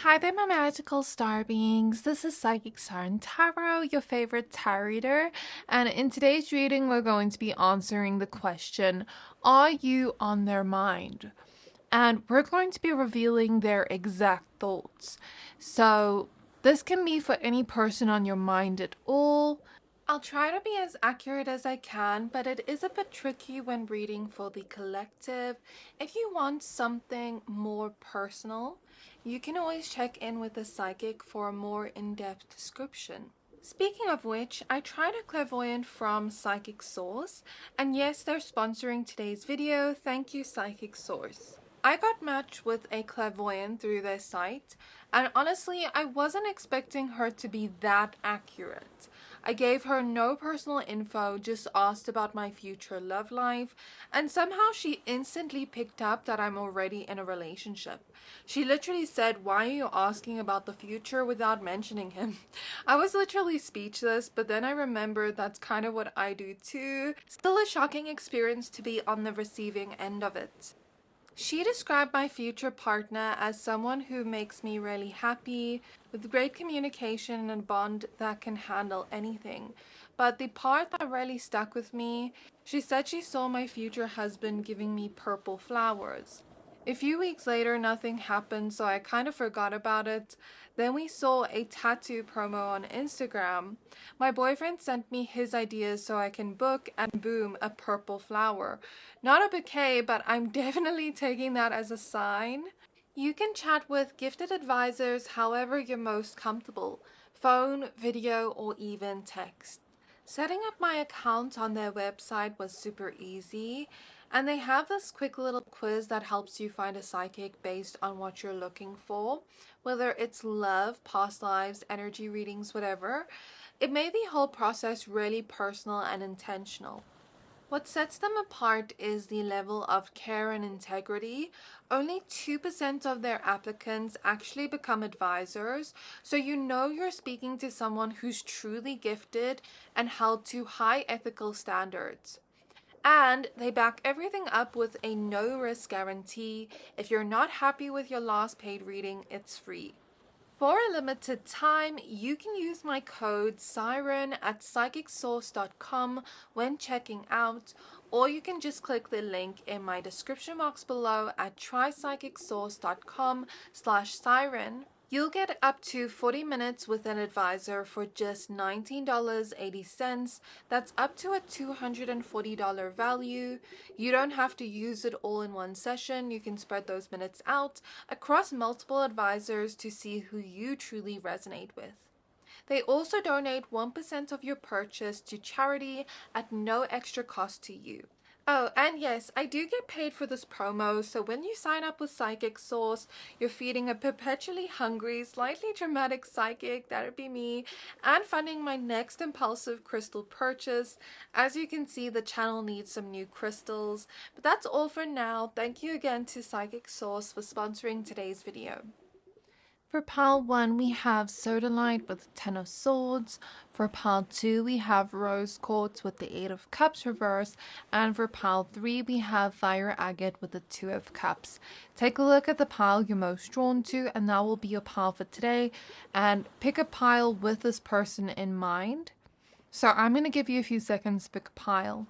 Hi there, my magical star beings. This is Psychic Siren Tarot, your favorite tarot reader, and in today's reading, we're going to be answering the question, are you on their mind? And we're going to be revealing their exact thoughts. So, this can be for any person on your mind at all. I'll try to be as accurate as I can, but it is a bit tricky when reading for the collective. If you want something more personal, you can always check in with a psychic for a more in-depth description. Speaking of which, I tried a clairvoyant from Psychic Source, and yes, they're sponsoring today's video. Thank you, Psychic Source. I got matched with a clairvoyant through their site, and honestly, I wasn't expecting her to be that accurate. I gave her no personal info, just asked about my future love life, and somehow she instantly picked up that I'm already in a relationship. She literally said, "Why are you asking about the future without mentioning him?" I was literally speechless, but then I remembered that's kind of what I do too. Still a shocking experience to be on the receiving end of it. She described my future partner as someone who makes me really happy, with great communication and a bond that can handle anything. But the part that really stuck with me, she said she saw my future husband giving me purple flowers. A few weeks later, nothing happened, so I kind of forgot about it. Then we saw a tattoo promo on Instagram. My boyfriend sent me his ideas so I can book, and boom, a purple flower. Not a bouquet, but I'm definitely taking that as a sign. You can chat with gifted advisors however you're most comfortable, phone, video, or even text. Setting up my account on their website was super easy, and they have this quick little quiz that helps you find a psychic based on what you're looking for, whether it's love, past lives, energy readings, whatever. It made the whole process really personal and intentional. What sets them apart is the level of care and integrity. Only 2% of their applicants actually become advisors, so you know you're speaking to someone who's truly gifted and held to high ethical standards. And they back everything up with a no-risk guarantee. If you're not happy with your last paid reading, it's free. For a limited time, you can use my code Siren at psychicsource.com when checking out, or you can just click the link in my description box below at trypsychicsource.com/siren. You'll get up to 40 minutes with an advisor for just $19.80. That's up to a $240 value. You don't have to use it all in one session. You can spread those minutes out across multiple advisors to see who you truly resonate with. They also donate 1% of your purchase to charity at no extra cost to you. Oh, and yes, I do get paid for this promo, so when you sign up with Psychic Source, you're feeding a perpetually hungry, slightly dramatic psychic, that'd be me, and funding my next impulsive crystal purchase. As you can see, the channel needs some new crystals, but that's all for now. Thank you again to Psychic Source for sponsoring today's video. For pile 1, we have Sodalite with the 10 of Swords. For pile 2, we have Rose Quartz with the 8 of Cups reverse. And for pile 3, we have Fire Agate with the 2 of Cups. Take a look at the pile you're most drawn to, and that will be your pile for today. And pick a pile with this person in mind. So I'm going to give you a few seconds to pick a pile.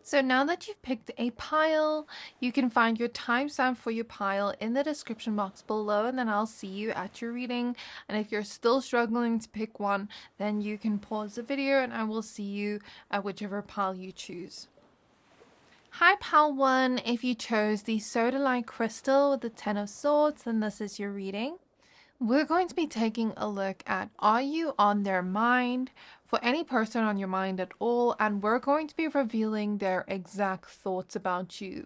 So now that you've picked a pile, you can find your timestamp for your pile in the description box below, and then I'll see you at your reading. And if you're still struggling to pick one, then you can pause the video and I will see you at whichever pile you choose. Hi pile 1, if you chose the Sodalite crystal with the 10 of Swords, then this is your reading. We're going to be taking a look at, are you on their mind, for any person on your mind at all, and we're going to be revealing their exact thoughts about you.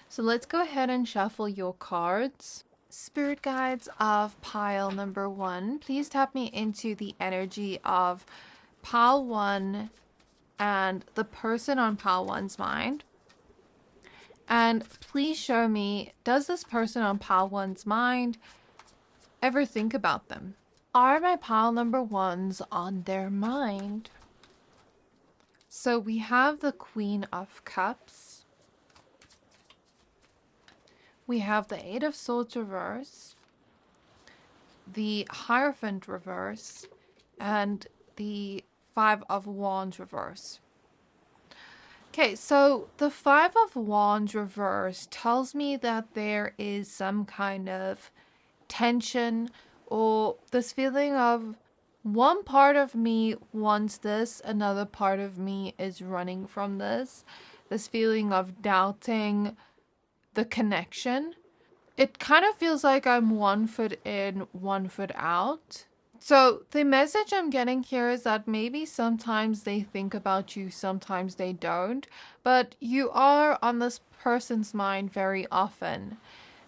So let's go ahead and shuffle your cards. Spirit guides of pile number 1, please tap me into the energy of pile 1 and the person on pile one's mind. And please show me, does this person on pile one's mind ever think about them? Are my pile number ones on their mind? So we have the Queen of Cups. We have the Eight of Swords reverse, the Hierophant reverse, and the Five of Wands reverse. Okay, so the Five of Wands reverse tells me that there is some kind of tension or this feeling of one part of me wants this, another part of me is running from this. This feeling of doubting the connection. It kind of feels like I'm 1 foot in, 1 foot out. So the message I'm getting here is that maybe sometimes they think about you, sometimes they don't, but you are on this person's mind very often.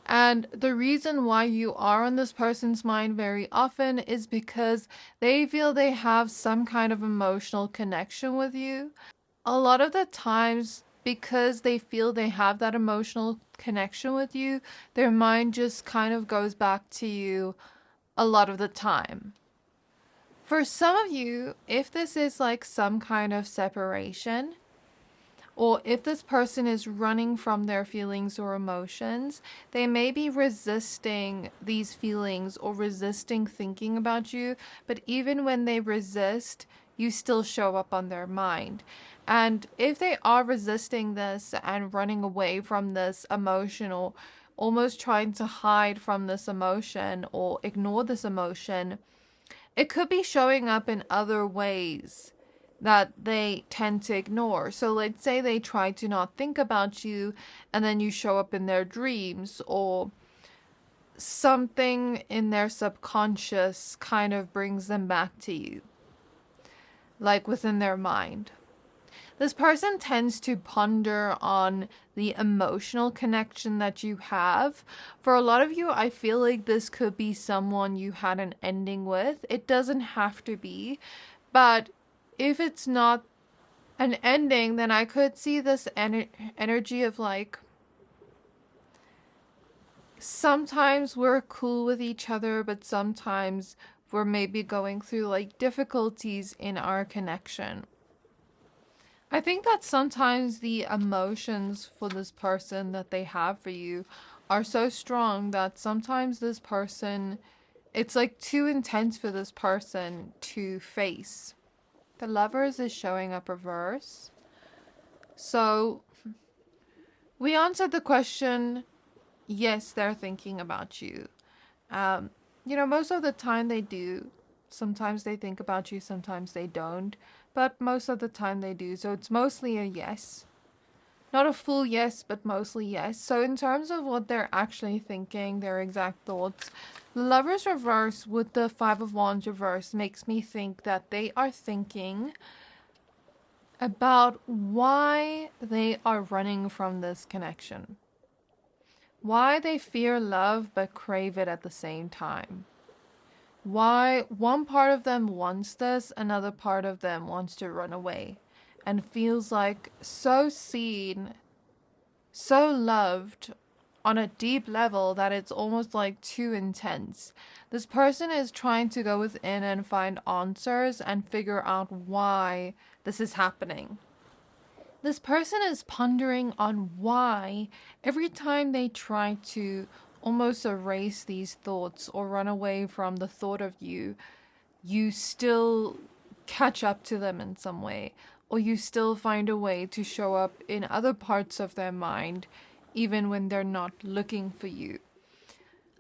And the reason why you are on this person's mind very often is because they feel they have some kind of emotional connection with you. A lot of the times, because they feel they have that emotional connection with you, their mind just kind of goes back to you a lot of the time. For some of you, if this is like some kind of separation, or if this person is running from their feelings or emotions, they may be resisting these feelings or resisting thinking about you. But even when they resist, you still show up on their mind. And if they are resisting this and running away from this emotion, or almost trying to hide from this emotion or ignore this emotion, it could be showing up in other ways that they tend to ignore. So let's say they try to not think about you and then you show up in their dreams, or something in their subconscious kind of brings them back to you, like within their mind. This person tends to ponder on the emotional connection that you have. For a lot of you, I feel like this could be someone you had an ending with. It doesn't have to be, but if it's not an ending, then I could see this energy of like, sometimes we're cool with each other, but sometimes we're maybe going through like difficulties in our connection. I think that sometimes the emotions for this person that they have for you are so strong that sometimes this person, it's like too intense for this person to face. The Lovers is showing up reverse. So we answered the question, yes, they're thinking about you. Most of the time they do. Sometimes they think about you, sometimes they don't. But most of the time they do. So it's mostly a yes. Not a full yes, but mostly yes. So in terms of what they're actually thinking, their exact thoughts, Lovers reverse with the Five of Wands reverse makes me think that they are thinking about why they are running from this connection. Why they fear love but crave it at the same time. Why one part of them wants this, another part of them wants to run away and feels like so seen, so loved on a deep level that it's almost like too intense. This person is trying to go within and find answers and figure out why this is happening. This person is pondering on why every time they try to almost erase these thoughts or run away from the thought of you, you still catch up to them in some way, or you still find a way to show up in other parts of their mind, even when they're not looking for you.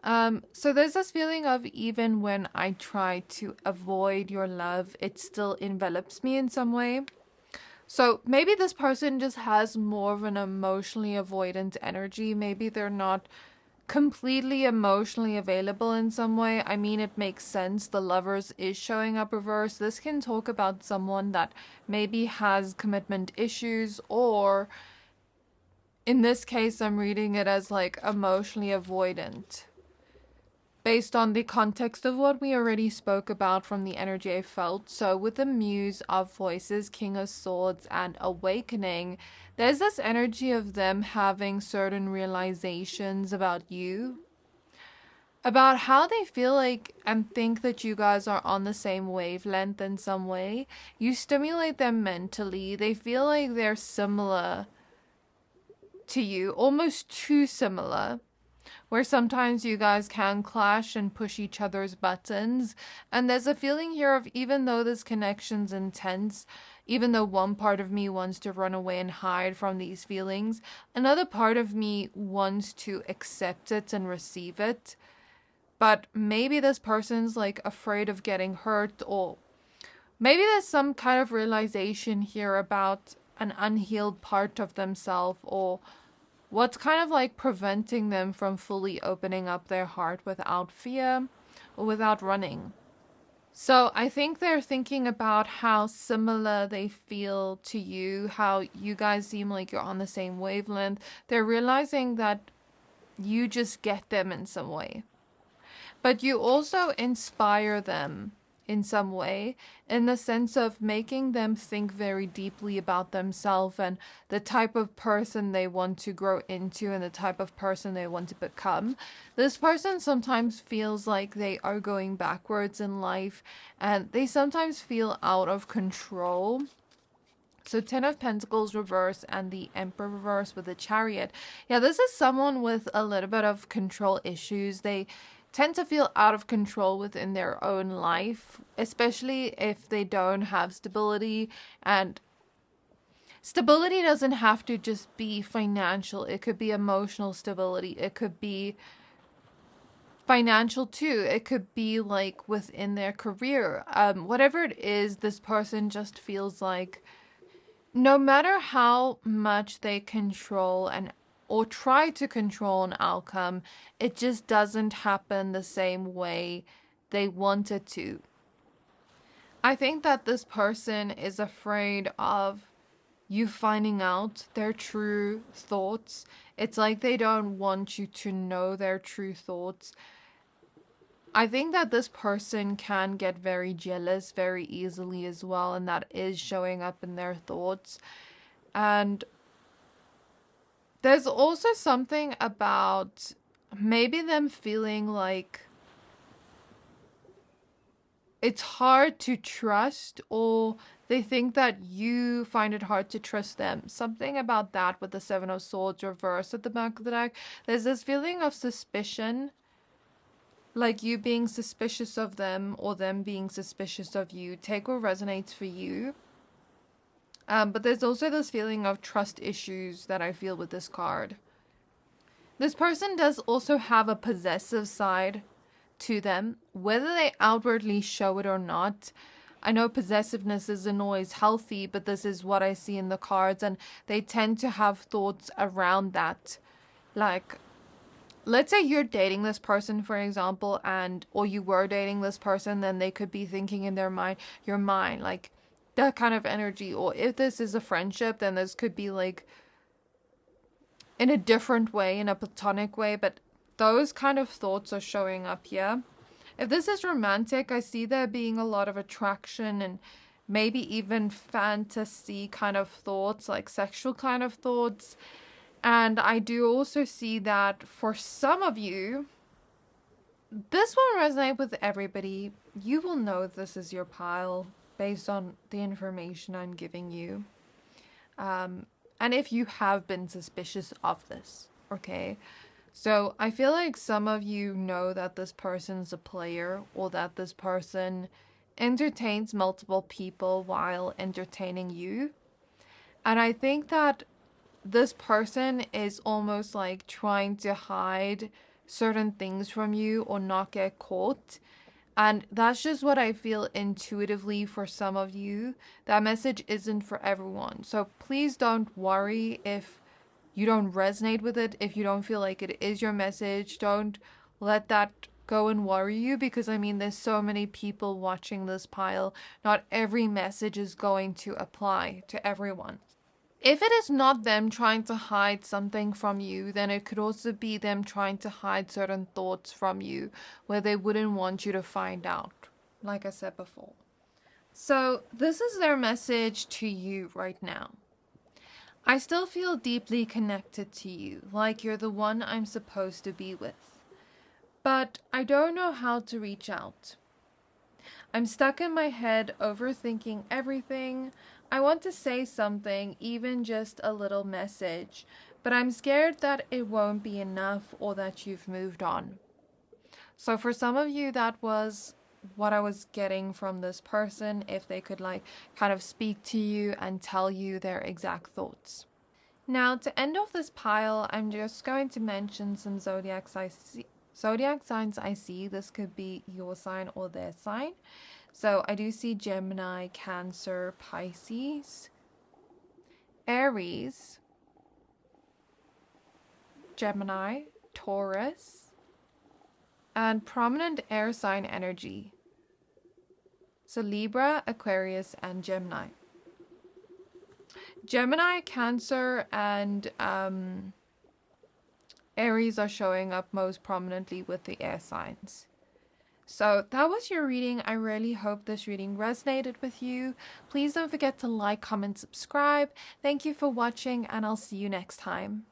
So there's this feeling of, even when I try to avoid your love, it still envelops me in some way. So maybe this person just has more of an emotionally avoidant energy. Maybe they're not completely emotionally available in some way. I mean, it makes sense. The Lovers is showing up reverse. This can talk about someone that maybe has commitment issues, or in this case, I'm reading it as like emotionally avoidant. based on the context of what we already spoke about from the energy I felt. So with the Muse of Voices, King of Swords, and Awakening, there's this energy of them having certain realizations about you, about how they feel like and think that you guys are on the same wavelength in some way. You stimulate them mentally. They feel like they're similar to you, almost too similar, where sometimes you guys can clash and push each other's buttons. And there's a feeling here of, even though this connection's intense, even though one part of me wants to run away and hide from these feelings, another part of me wants to accept it and receive it. But maybe this person's like afraid of getting hurt, or maybe there's some kind of realization here about an unhealed part of themselves, or what's kind of like preventing them from fully opening up their heart without fear or without running. So I think they're thinking about how similar they feel to you, how you guys seem like you're on the same wavelength. They're realizing that you just get them in some way. But you also inspire them in some way, in the sense of making them think very deeply about themselves and the type of person they want to grow into and the type of person they want to become. This person sometimes feels like they are going backwards in life, and they sometimes feel out of control. So 10 of Pentacles reverse and the Emperor reverse with the Chariot. Yeah, this is someone with a little bit of control issues. They tend to feel out of control within their own life, especially if they don't have stability. And stability doesn't have to just be financial. It could be emotional stability. It could be financial too. It could be like within their career. Whatever it is, this person just feels like no matter how much they control and or try to control an outcome, it just doesn't happen the same way they want it to. I think that this person is afraid of you finding out their true thoughts. It's like they don't want you to know their true thoughts. I think that this person can get very jealous very easily as well, and that is showing up in their thoughts. And there's also something about maybe them feeling like it's hard to trust, or they think that you find it hard to trust them. Something about that with the Seven of Swords reversed at the back of the deck. There's this feeling of suspicion, like you being suspicious of them or them being suspicious of you. Take what resonates for you. But there's also this feeling of trust issues that I feel with this card. This person does also have a possessive side to them, whether they outwardly show it or not. I know possessiveness isn't always healthy, but this is what I see in the cards, and they tend to have thoughts around that. Like, let's say you're dating this person, for example, or you were dating this person, then they could be thinking in their mind, your mind, like, that kind of energy. Or if this is a friendship, then this could be like in a different way, in a platonic way, but those kind of thoughts are showing up here. If this is romantic, I see there being a lot of attraction and maybe even fantasy kind of thoughts, like sexual kind of thoughts. And I do also see that for some of you, this won't resonate with everybody. You will know this is your pile based on the information I'm giving you. And if you have been suspicious of this, okay? So I feel like some of you know that this person's a player, or that this person entertains multiple people while entertaining you. And I think that this person is almost like trying to hide certain things from you or not get caught. And that's just what I feel intuitively for some of you. That message isn't for everyone. So please don't worry if you don't resonate with it, if you don't feel like it is your message. Don't let that go and worry you, because I mean, there's so many people watching this pile. Not every message is going to apply to everyone. If it is not them trying to hide something from you, then it could also be them trying to hide certain thoughts from you where they wouldn't want you to find out, like I said before. So this is their message to you right now. I still feel deeply connected to you, like you're the one I'm supposed to be with. But I don't know how to reach out. I'm stuck in my head overthinking everything. I want to say something, even just a little message, but I'm scared that it won't be enough or that you've moved on. So for some of you, that was what I was getting from this person, if they could like kind of speak to you and tell you their exact thoughts. Now, to end off this pile, I'm just going to mention some zodiac signs I see. This could be your sign or their sign. So I do see Gemini, Cancer, Pisces, Aries, Gemini, Taurus, and prominent air sign energy. So Libra, Aquarius, and Gemini. Gemini, Cancer, and Aries are showing up most prominently with the air signs. So that was your reading. I really hope this reading resonated with you. Please don't forget to like, comment, subscribe. Thank you for watching, and I'll see you next time.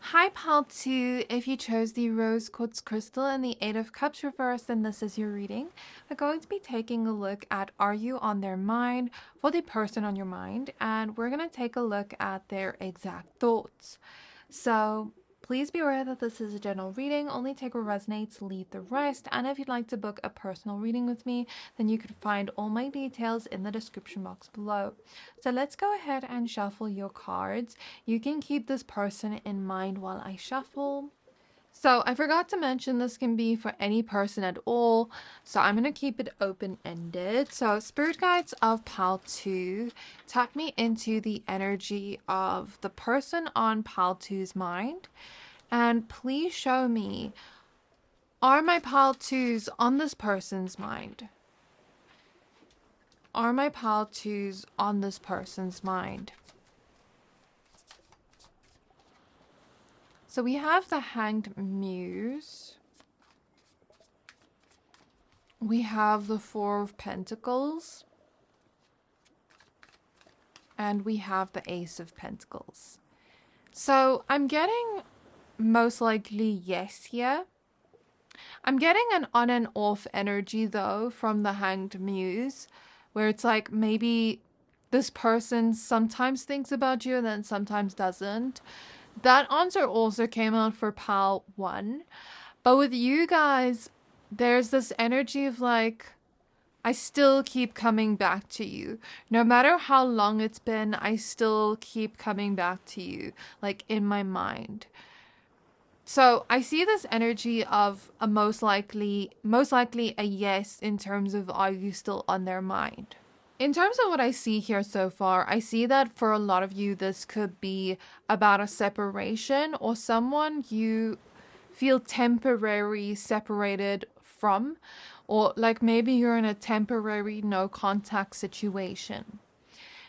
Hi Pile 2, if you chose the Rose Quartz Crystal and the Eight of Cups reverse, then this is your reading. We're going to be taking a look at Are You on Their Mind for the person on your mind, and we're going to take a look at their exact thoughts. So please be aware that this is a general reading. Only take what resonates, leave the rest. And if you'd like to book a personal reading with me, then you can find all my details in the description box below. So let's go ahead and shuffle your cards. You can keep this person in mind while I shuffle. So I forgot to mention this can be for any person at all. So I'm going to keep it open-ended. So Spirit Guides of Pile 2, tap me into the energy of the person on Pile 2's mind. And please show me, are my Pile 2s on this person's mind? Are my Pile 2s on this person's mind? So we have the Hanged Muse. We have the Four of Pentacles. And we have the Ace of Pentacles. So I'm getting most likely yes here. I'm getting an on and off energy though from the Hanged Muse, where it's like maybe this person sometimes thinks about you and then sometimes doesn't. That answer also came out for Pile 1. But with you guys, there's this energy of like, I still keep coming back to you. No matter how long it's been, I still keep coming back to you, like in my mind. So I see this energy of a most likely a yes in terms of are you still on their mind. In terms of what I see here so far, I see that for a lot of you, this could be about a separation or someone you feel temporarily separated from, or like maybe you're in a temporary no contact situation.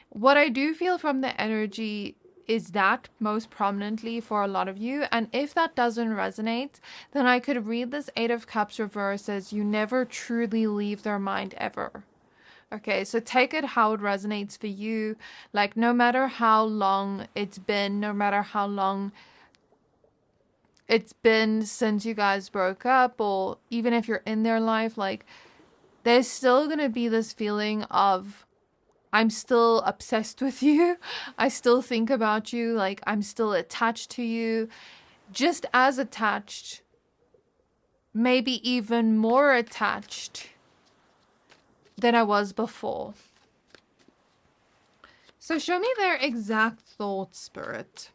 What I do feel from the energy is that most prominently for a lot of you, and if that doesn't resonate, then I could read this Eight of Cups reverse as you never truly leave their mind ever. Okay, so take it how it resonates for you. Like no matter how long it's been, no matter how long it's been since you guys broke up, or even if you're in their life, like there's still going to be this feeling of I'm still obsessed with you. I still think about you. Like I'm still attached to you, just as attached, maybe even more attached than I was before. So show me their exact thought, Spirit.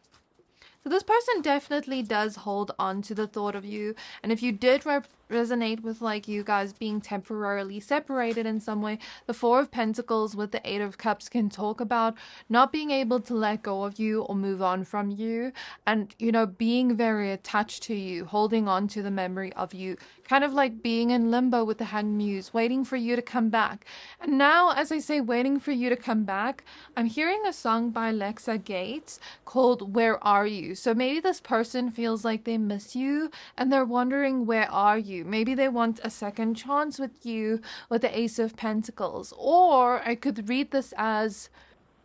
So this person definitely does hold on to the thought of you. And if you did resonate with like you guys being temporarily separated in some way. The Four of Pentacles with the Eight of Cups can talk about not being able to let go of you or move on from you, and you know, being very attached to you, holding on to the memory of you, kind of like being in limbo with the Hanged Muse, waiting for you to come back. And now, as I say, waiting for you to come back, I'm hearing a song by Agate called Where Are You? So maybe this person feels like they miss you and they're wondering, where are you? Maybe they want a second chance with you with the Ace of Pentacles. Or I could read this as,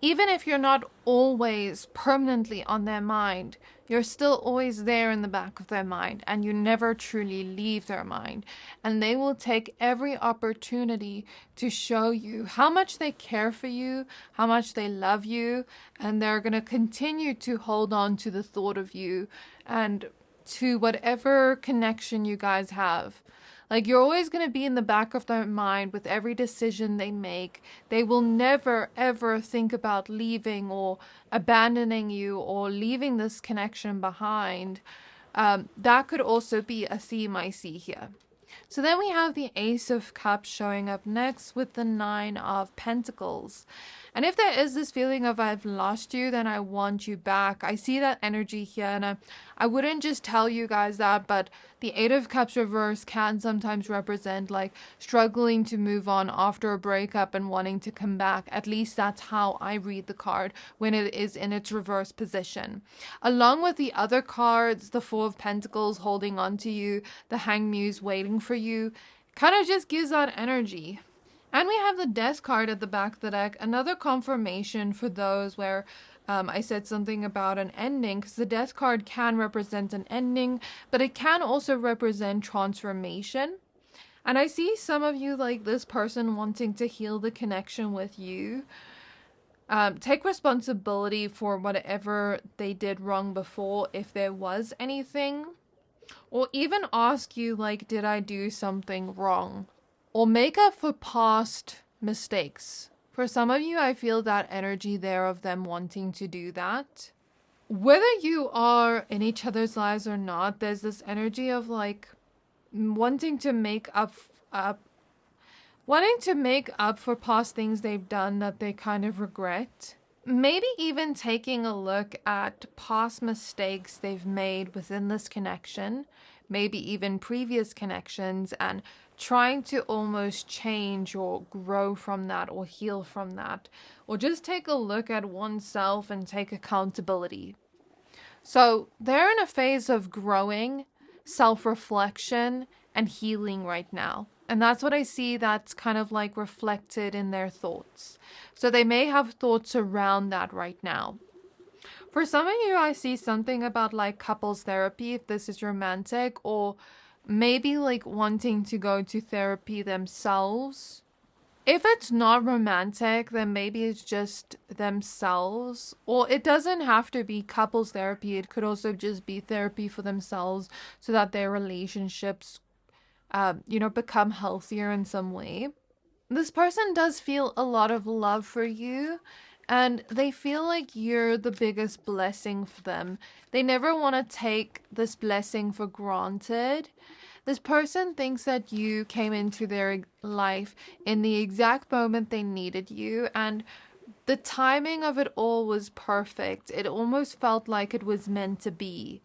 even if you're not always permanently on their mind, you're still always there in the back of their mind, and you never truly leave their mind. And they will take every opportunity to show you how much they care for you, how much they love you, and they're going to continue to hold on to the thought of you and to whatever connection you guys have. Like, you're always going to be in the back of their mind with every decision they make. They will never, ever think about leaving or abandoning you or leaving this connection behind. That could also be a theme I see here. So then we have the Ace of Cups showing up next with the Nine of Pentacles. And if there is this feeling of I've lost you, then I want you back. I see that energy here, and I wouldn't just tell you guys that, but the Eight of Cups reverse can sometimes represent like struggling to move on after a breakup and wanting to come back. At least that's how I read the card when it is in its reverse position. Along with the other cards, the Four of Pentacles holding on to you, the Hanged Muse waiting for you, kind of just gives that energy. And we have the Death card at the back of the deck, another confirmation for those where I said something about an ending, because the Death card can represent an ending, but it can also represent transformation. And I see some of you, like this person, wanting to heal the connection with you. Take responsibility for whatever they did wrong before, if there was anything. Or even ask you, like, did I do something wrong? Or make up for past mistakes. For some of you, I feel that energy there of them wanting to do that. Whether you are in each other's lives or not, there's this energy of like wanting to make up for past things they've done that they kind of regret. Maybe even taking a look at past mistakes they've made within this connection, maybe even previous connections, and trying to almost change or grow from that or heal from that, or just take a look at oneself and take accountability. So they're in a phase of growing, self-reflection, and healing right now. And that's what I see that's kind of like reflected in their thoughts. So they may have thoughts around that right now. For some of you, I see something about like couples therapy, if this is romantic, or maybe like wanting to go to therapy themselves. If it's not romantic, then maybe it's just themselves. Or it doesn't have to be couples therapy. It could also just be therapy for themselves so that their relationships, become healthier in some way. This person does feel a lot of love for you, and they feel like you're the biggest blessing for them. They never want to take this blessing for granted. This person thinks that you came into their life in the exact moment they needed you, and the timing of it all was perfect. It almost felt like it was meant to be.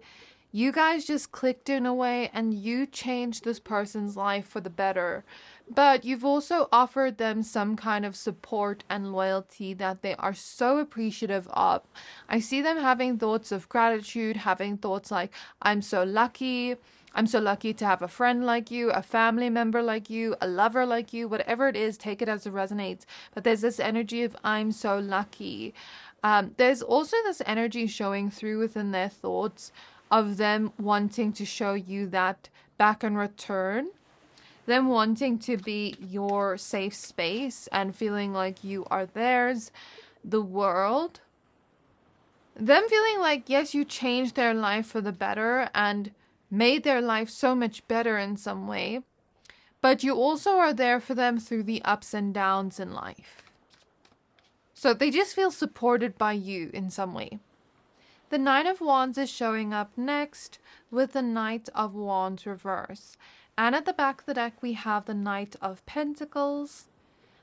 You guys just clicked in a way, and you changed this person's life for the better. But you've also offered them some kind of support and loyalty that they are so appreciative of. I see them having thoughts of gratitude, having thoughts like, I'm so lucky to have a friend like you, a family member like you, a lover like you, whatever it is, take it as it resonates. But there's this energy of, I'm so lucky. There's also this energy showing through within their thoughts of them wanting to show you that back in return. Them wanting to be your safe space and feeling like you are theirs, the world. Them feeling like, yes, you changed their life for the better and made their life so much better in some way. But you also are there for them through the ups and downs in life. So they just feel supported by you in some way. The Nine of Wands is showing up next with the Knight of Wands reverse. And at the back of the deck, we have the Knight of Pentacles.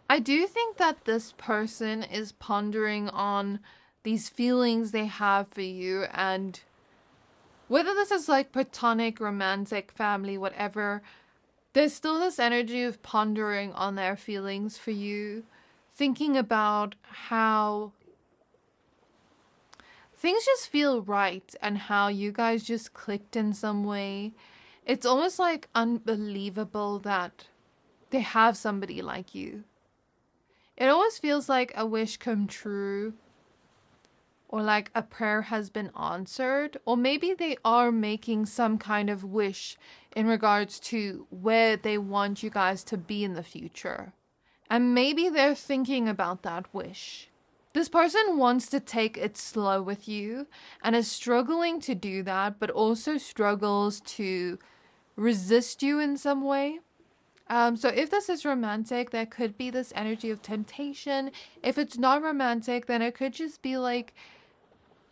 I do think that this person is pondering on these feelings they have for you, and whether this is like platonic, romantic, family, whatever, there's still this energy of pondering on their feelings for you, thinking about how things just feel right and how you guys just clicked in some way. It's almost like unbelievable that they have somebody like you. It always feels like a wish come true, or like a prayer has been answered, or maybe they are making some kind of wish in regards to where they want you guys to be in the future. And maybe they're thinking about that wish. This person wants to take it slow with you and is struggling to do that, but also struggles to resist you in some way. So if this is romantic, there could be this energy of temptation. If it's not romantic, then it could just be like,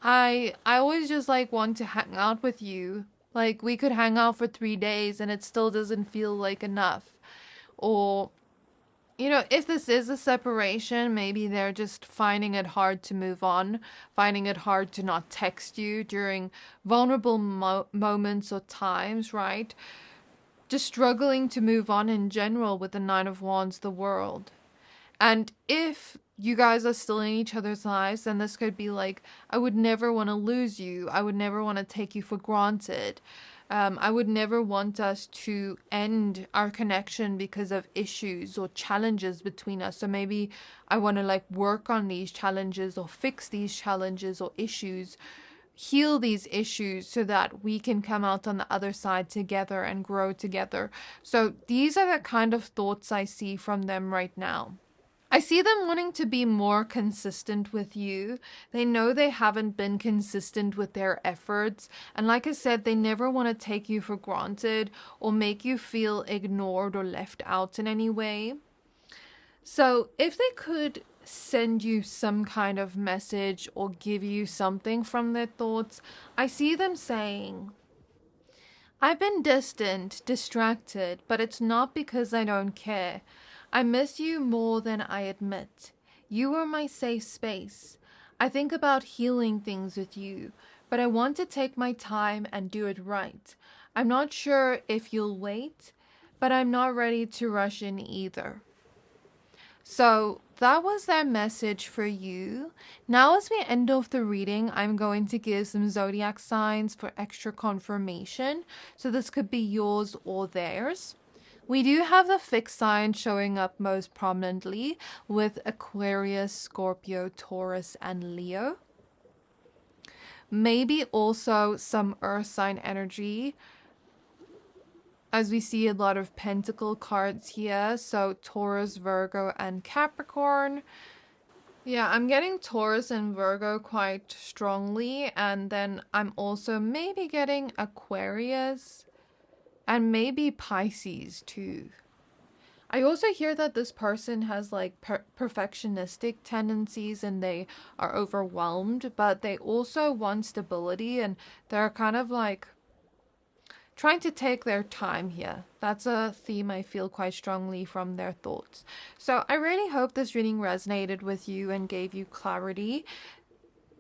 I always just like want to hang out with you. Like, we could hang out for 3 days and it still doesn't feel like enough. Or, you know, if this is a separation, maybe they're just finding it hard to move on, finding it hard to not text you during vulnerable moments or times, right? Just struggling to move on in general with the Nine of Wands, the world. And if you guys are still in each other's lives, then this could be like, I would never want to lose you. I would never want to take you for granted. I would never want us to end our connection because of issues or challenges between us. So maybe I want to like work on these challenges or fix these challenges or issues, heal these issues so that we can come out on the other side together and grow together. So these are the kind of thoughts I see from them right now. I see them wanting to be more consistent with you. They know they haven't been consistent with their efforts. And like I said, they never want to take you for granted or make you feel ignored or left out in any way. So if they could send you some kind of message or give you something from their thoughts, I see them saying, I've been distant, distracted, but it's not because I don't care. I miss you more than I admit. You are my safe space. I think about healing things with you, but I want to take my time and do it right. I'm not sure if you'll wait, but I'm not ready to rush in either. So that was their message for you. Now, as we end off the reading, I'm going to give some zodiac signs for extra confirmation. So this could be yours or theirs. We do have the fixed sign showing up most prominently with Aquarius, Scorpio, Taurus, and Leo. Maybe also some earth sign energy, as we see a lot of pentacle cards here. So Taurus, Virgo, and Capricorn. Yeah, I'm getting Taurus and Virgo quite strongly. And then I'm also maybe getting Aquarius and maybe Pisces too. I also hear that this person has like perfectionistic tendencies and they are overwhelmed, but they also want stability and they're kind of like trying to take their time here. That's a theme I feel quite strongly from their thoughts. So I really hope this reading resonated with you and gave you clarity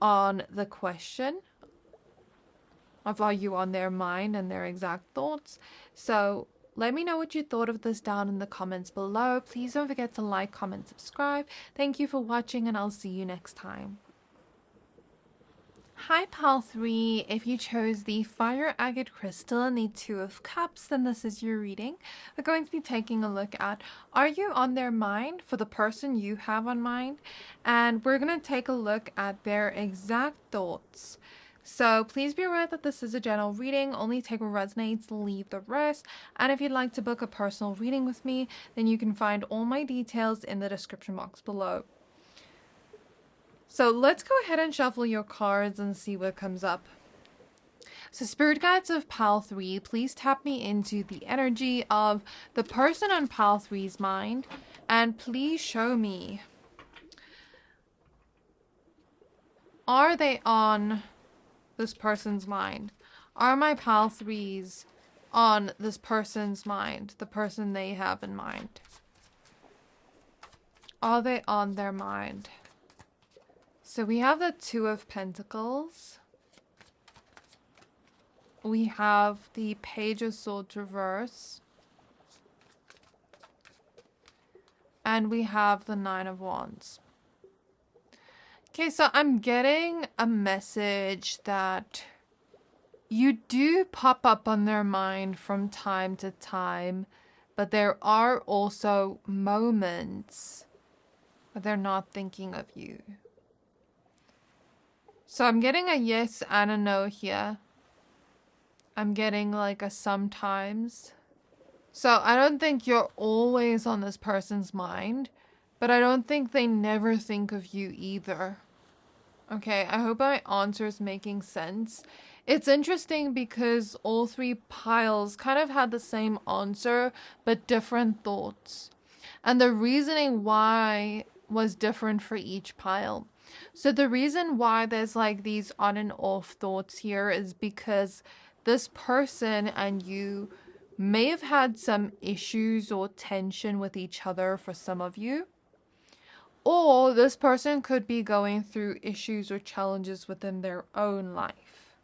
on the question of are you on their mind and their exact thoughts. So let me know what you thought of this down in the comments below. Please don't forget to like, comment, subscribe. Thank you for watching and I'll see you next time. Hi Pal 3, if you chose the Fire Agate Crystal and the Two of Cups, then this is your reading. We're going to be taking a look at, are you on their mind for the person you have on mind? And we're going to take a look at their exact thoughts. So please be aware that this is a general reading, only take what resonates, leave the rest. And if you'd like to book a personal reading with me, then you can find all my details in the description box below. So let's go ahead and shuffle your cards and see what comes up. So Spirit Guides of Pal 3, please tap me into the energy of the person on Pal 3's mind. And please show me, are they on this person's mind? Are my Pal 3s on this person's mind, the person they have in mind? Are they on their mind? So we have the Two of Pentacles. We have the Page of Swords reverse. And we have the Nine of Wands. Okay, so I'm getting a message that you do pop up on their mind from time to time, but there are also moments where they're not thinking of you. So I'm getting a yes and a no here. I'm getting like a sometimes. So I don't think you're always on this person's mind, but I don't think they never think of you either. Okay, I hope my answer is making sense. It's interesting because all three piles kind of had the same answer, but different thoughts. And the reasoning why was different for each pile. So the reason why there's like these on and off thoughts here is because this person and you may have had some issues or tension with each other for some of you. Or this person could be going through issues or challenges within their own life.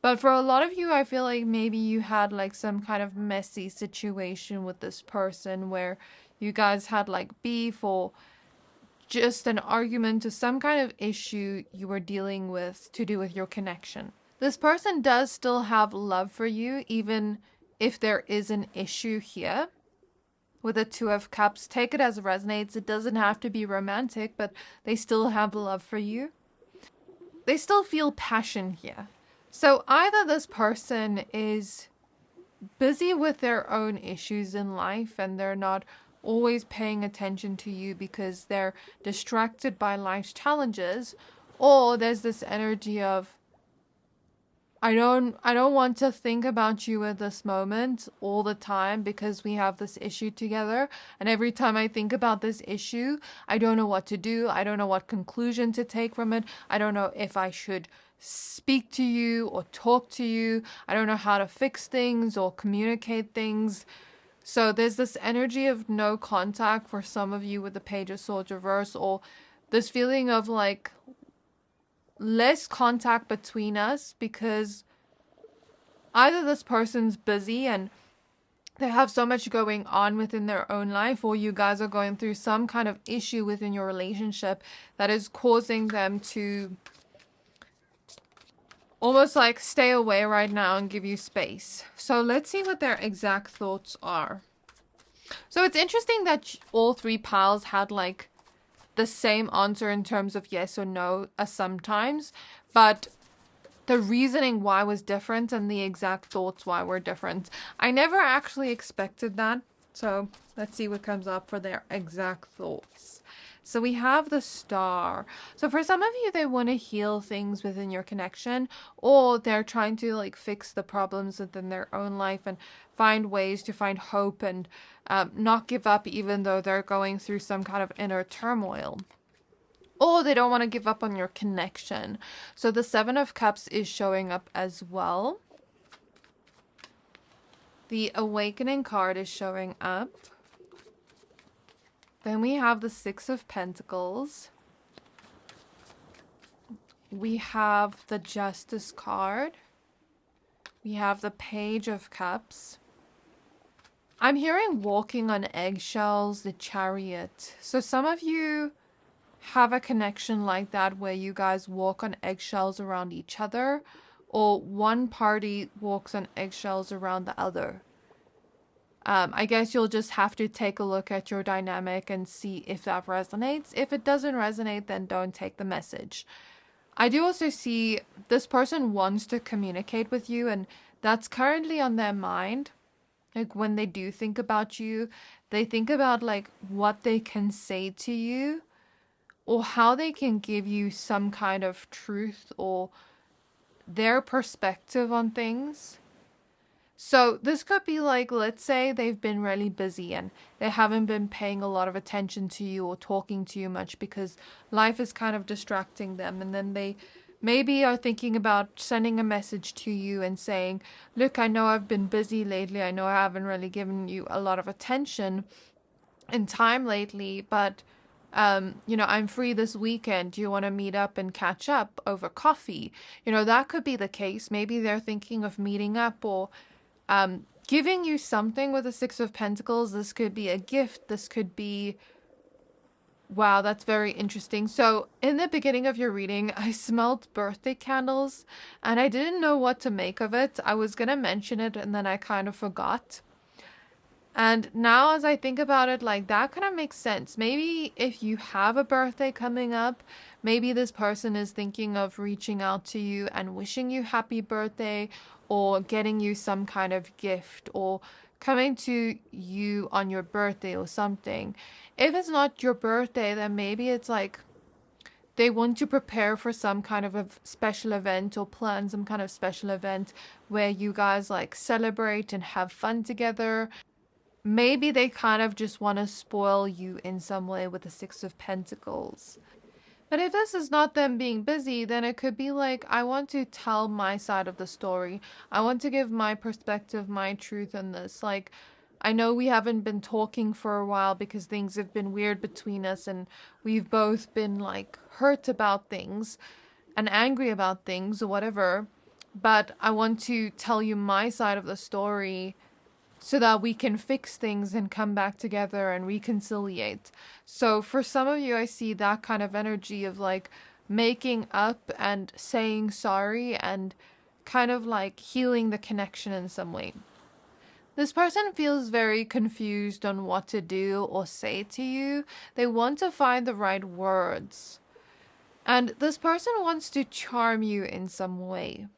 But for a lot of you, I feel like maybe you had like some kind of messy situation with this person where you guys had like beef or just an argument or some kind of issue you were dealing with to do with your connection. This person does still have love for you, even if there is an issue here. With a Two of Cups, take it as it resonates. It doesn't have to be romantic, but they still have love for you. They still feel passion here. So either this person is busy with their own issues in life and they're not always paying attention to you because they're distracted by life's challenges, or there's this energy of I don't want to think about you at this moment all the time because we have this issue together. And every time I think about this issue, I don't know what to do. I don't know what conclusion to take from it. I don't know if I should speak to you or talk to you. I don't know how to fix things or communicate things. So there's this energy of no contact for some of you with the Page of Swords reverse, or this feeling of like less contact between us because either this person's busy and they have so much going on within their own life, or you guys are going through some kind of issue within your relationship that is causing them to almost like stay away right now and give you space. So let's see what their exact thoughts are. So it's interesting that all three piles had like the same answer in terms of yes or no as sometimes, but the reasoning why was different and the exact thoughts why were different. I never actually expected that. So let's see what comes up for their exact thoughts. So we have the Star. So for some of you, they want to heal things within your connection, or they're trying to like fix the problems within their own life and find ways to find hope and not give up even though they're going through some kind of inner turmoil. Or they don't want to give up on your connection. So the Seven of Cups is showing up as well. The Awakening card is showing up. Then we have the Six of Pentacles. We have the Justice card. We have the Page of Cups. I'm hearing walking on eggshells, the Chariot. So some of you have a connection like that where you guys walk on eggshells around each other, or one party walks on eggshells around the other. I guess you'll just have to take a look at your dynamic and see if that resonates. If it doesn't resonate, then don't take the message. I do also see this person wants to communicate with you, and that's currently on their mind. Like when they do think about you, they think about like what they can say to you or how they can give you some kind of truth or their perspective on things. So this could be like, let's say they've been really busy and they haven't been paying a lot of attention to you or talking to you much because life is kind of distracting them. And then they maybe are thinking about sending a message to you and saying, look, I know I've been busy lately. I know I haven't really given you a lot of attention and time lately, but I'm free this weekend. Do you want to meet up and catch up over coffee? That could be the case. Maybe they're thinking of meeting up or giving you something with the Six of Pentacles. This could be a gift. This could be... Wow, that's very interesting. So in the beginning of your reading, I smelled birthday candles and I didn't know what to make of it. I was going to mention it and then I kind of forgot. And now as I think about it, like, that kind of makes sense. Maybe if you have a birthday coming up, maybe this person is thinking of reaching out to you and wishing you happy birthday, or getting you some kind of gift, or coming to you on your birthday or something. If it's not your birthday, then maybe it's like they want to prepare for some kind of a special event, or plan some kind of special event where you guys like celebrate and have fun together. Maybe they kind of just want to spoil you in some way with the Six of Pentacles. But if this is not them being busy, then it could be like, I want to tell my side of the story. I want to give my perspective, my truth in this. Like, I know we haven't been talking for a while because things have been weird between us and we've both been like hurt about things and angry about things or whatever. But I want to tell you my side of the story so that we can fix things and come back together and reconciliate. So for some of you, I see that kind of energy of like making up and saying sorry and kind of like healing the connection in some way. This person feels very confused on what to do or say to you. They want to find the right words. And this person wants to charm you in some way.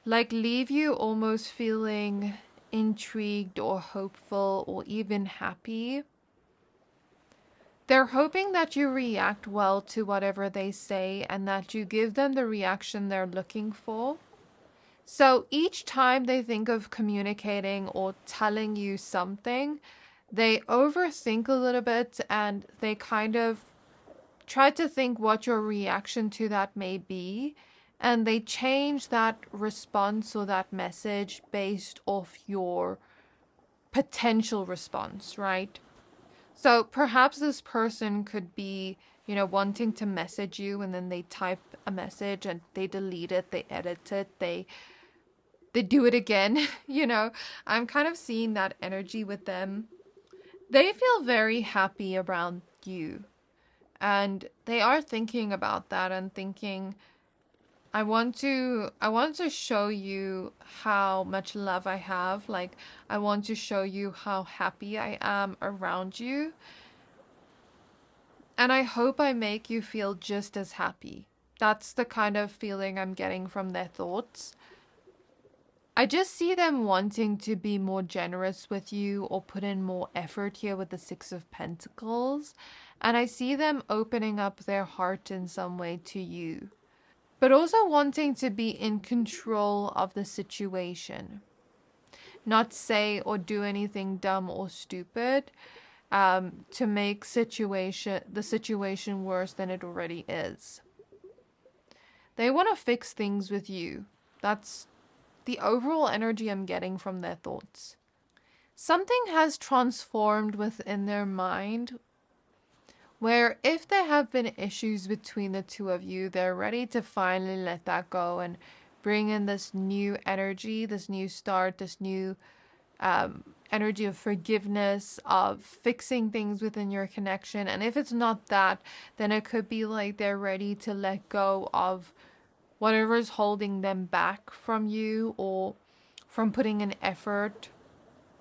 Like leave you almost feeling intrigued or hopeful or even happy. They're hoping that you react well to whatever they say and that you give them the reaction they're looking for. So each time they think of communicating or telling you something, they overthink a little bit and they kind of try to think what your reaction to that may be. And they change that response or that message based off your potential response, right? So perhaps this person could be, wanting to message you and then they type a message and they delete it, they edit it, they do it again. I'm kind of seeing that energy with them. They feel very happy around you. And they are thinking about that and thinking, I want to show you how much love I have. Like, I want to show you how happy I am around you. And I hope I make you feel just as happy. That's the kind of feeling I'm getting from their thoughts. I just see them wanting to be more generous with you or put in more effort here with the Six of Pentacles. And I see them opening up their heart in some way to you, but also wanting to be in control of the situation. Not say or do anything dumb or stupid to make the situation worse than it already is. They want to fix things with you. That's the overall energy I'm getting from their thoughts. Something has transformed within their mind where if there have been issues between the two of you, they're ready to finally let that go and bring in this new energy, this new start, this new energy of forgiveness, of fixing things within your connection. And if it's not that, then it could be like they're ready to let go of whatever's holding them back from you or from putting in effort.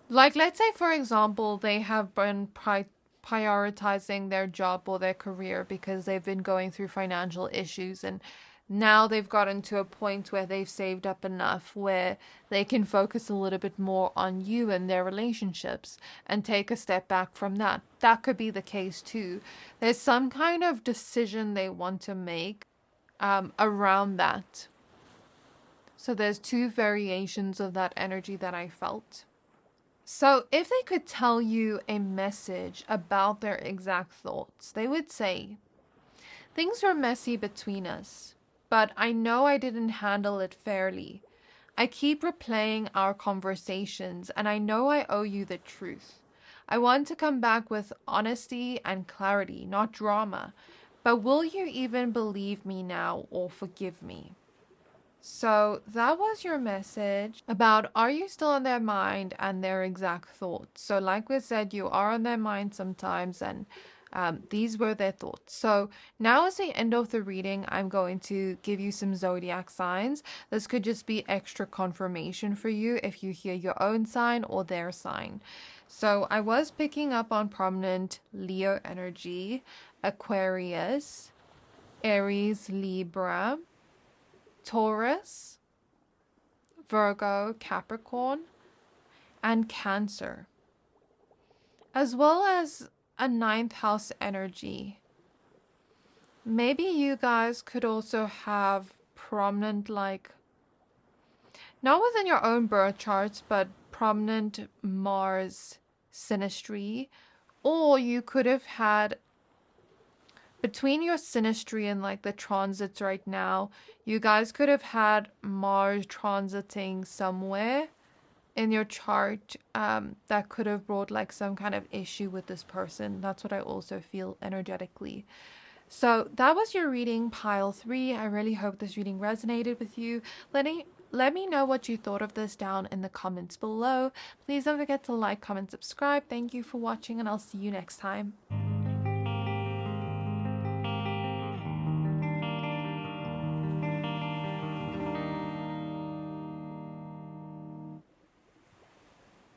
Like, let's say, for example, they have been prioritizing their job or their career because they've been going through financial issues, and now they've gotten to a point where they've saved up enough where they can focus a little bit more on you and their relationships and take a step back from that. That could be the case too. There's some kind of decision they want to make around that. So there's two variations of that energy that I felt. So if they could tell you a message about their exact thoughts, they would say, Things were messy between us, but I know I didn't handle it fairly. I keep replaying our conversations, and I know I owe you the truth. I want to come back with honesty and clarity, not drama. But will you even believe me now or forgive me? So that was your message about, are you still on their mind and their exact thoughts? So like we said, you are on their mind sometimes, and these were their thoughts. So now is the end of the reading. I'm going to give you some zodiac signs. This could just be extra confirmation for you if you hear your own sign or their sign. So I was picking up on prominent Leo energy, Aquarius, Aries, Libra, Taurus, Virgo, Capricorn, and Cancer, as well as a ninth house energy. Maybe you guys could also have prominent, like, not within your own birth charts, but prominent Mars synastry, or you could have had between your synastry and like the transits right now, you guys could have had Mars transiting somewhere in your chart that could have brought like some kind of issue with this person. That's what I also feel energetically. So that was your reading, pile 3. I really hope this reading resonated with you. Let me know what you thought of this down in the comments below. Please don't forget to like, comment, subscribe. Thank you for watching, and I'll see you next time.